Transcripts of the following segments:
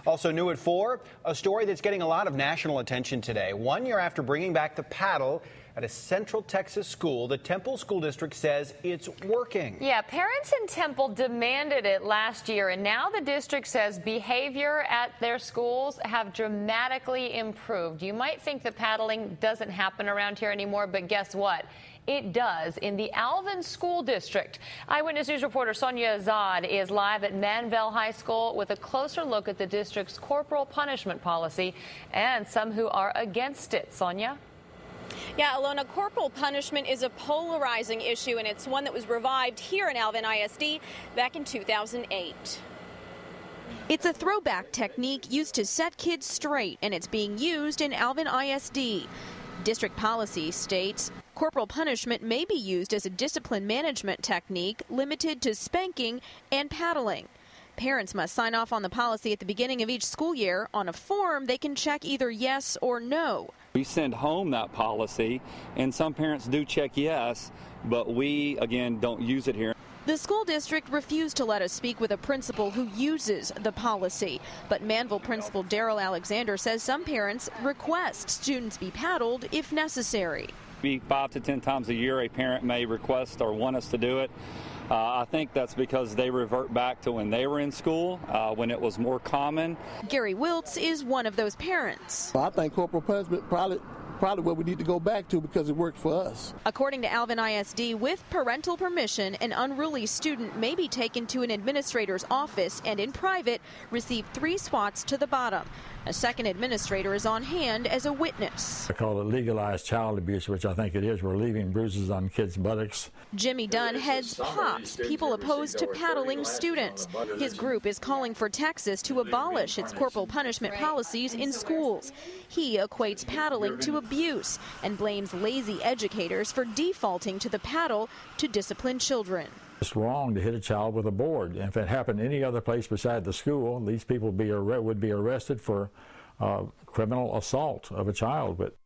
Also new at 4, a story that's getting a lot of national attention today. 1 year after bringing back the paddle at a Central Texas school, the Temple School District says it's working. Yeah, parents in Temple demanded it last year, and now the district says behavior at their schools have dramatically improved. You might think that paddling doesn't happen around here anymore, but guess what? It does in the Alvin School District. Eyewitness News reporter Sonia Azad is live at Manvel High School with a closer look at the district's corporal punishment policy and some who are against it. Sonia? Yeah, Alona, corporal punishment is a polarizing issue, and it's one that was revived here in Alvin ISD back in 2008. It's a throwback technique used to set kids straight, and it's being used in Alvin ISD. District policy states corporal punishment may be used as a discipline management technique limited to spanking and paddling. Parents must sign off on the policy at the beginning of each school year. On a form, they can check either yes or no. We send home that policy, and some parents do check yes, but we, again, don't use it here. The school district refused to let us speak with a principal who uses the policy. But Manvel principal Daryl Alexander says some parents request students be paddled if necessary. 5 to 10 times a year, a parent may request or want us to do it. I think that's because they revert back to when they were in school, when it was more common. Gary Wiltz is one of those parents. I think corporal punishment probably what we need to go back to because it worked for us. According to Alvin ISD, with parental permission, an unruly student may be taken to an administrator's office and in private receive 3 swats to the bottom. A second administrator is on hand as a witness. I call it legalized child abuse, which I think it is. We're leaving bruises on kids' buttocks. Jimmy Dunn heads POPs, people opposed to paddling students. His group is calling for Texas to abolish its corporal punishment policies in schools. He equates paddling to abuse and blames lazy educators for defaulting to the paddle to discipline children. It's wrong to hit a child with a board. And if it happened any other place beside the school, these people would be arrested for criminal assault of a child. But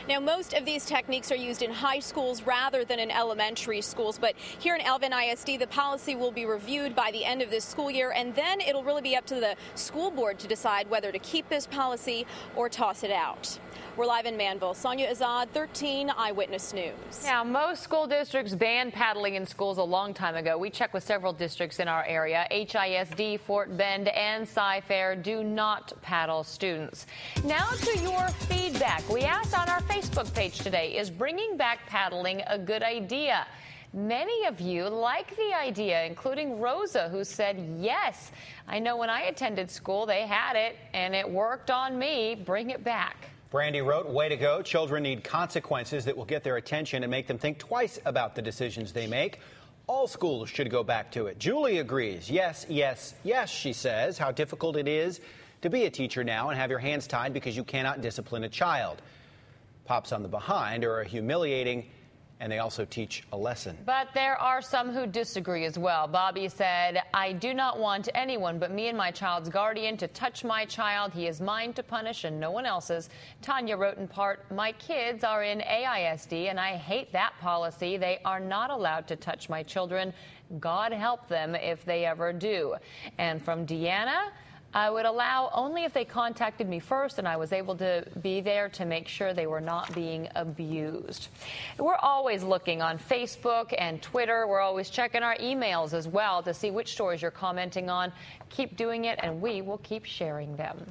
now, most of these techniques are used in high schools rather than in elementary schools. But here in Alvin ISD, the policy will be reviewed by the end of this school year, and then it'll really be up to the school board to decide whether to keep this policy or toss it out. We're live in Manvel. Sonia Azad, 13 Eyewitness News. Now, most school districts banned paddling in schools a long time ago. We checked with several districts in our area. HISD, Fort Bend, and Cy-Fair do not paddle students. Now to your feedback. We asked on our Facebook page today, is bringing back paddling a good idea? Many of you like the idea, including Rosa, who said, yes, I know when I attended school, they had it, and it worked on me. Bring it back. Brandy wrote, way to go. Children need consequences that will get their attention and make them think twice about the decisions they make. All schools should go back to it. Julie agrees. Yes, yes, yes, she says. How difficult it is to be a teacher now and have your hands tied because you cannot discipline a child. Pops on the behind are humiliating, and they also teach a lesson. But there are some who disagree as well. Bobby said, I do not want anyone but me and my child's guardian to touch my child. He is mine to punish and no one else's. Tanya wrote in part, my kids are in AISD and I hate that policy. They are not allowed to touch my children. God help them if they ever do. And from Deanna, I would allow only if they contacted me first and I was able to be there to make sure they were not being abused. We're always looking on Facebook and Twitter. We're always checking our emails as well to see which stories you're commenting on. Keep doing it, and we will keep sharing them.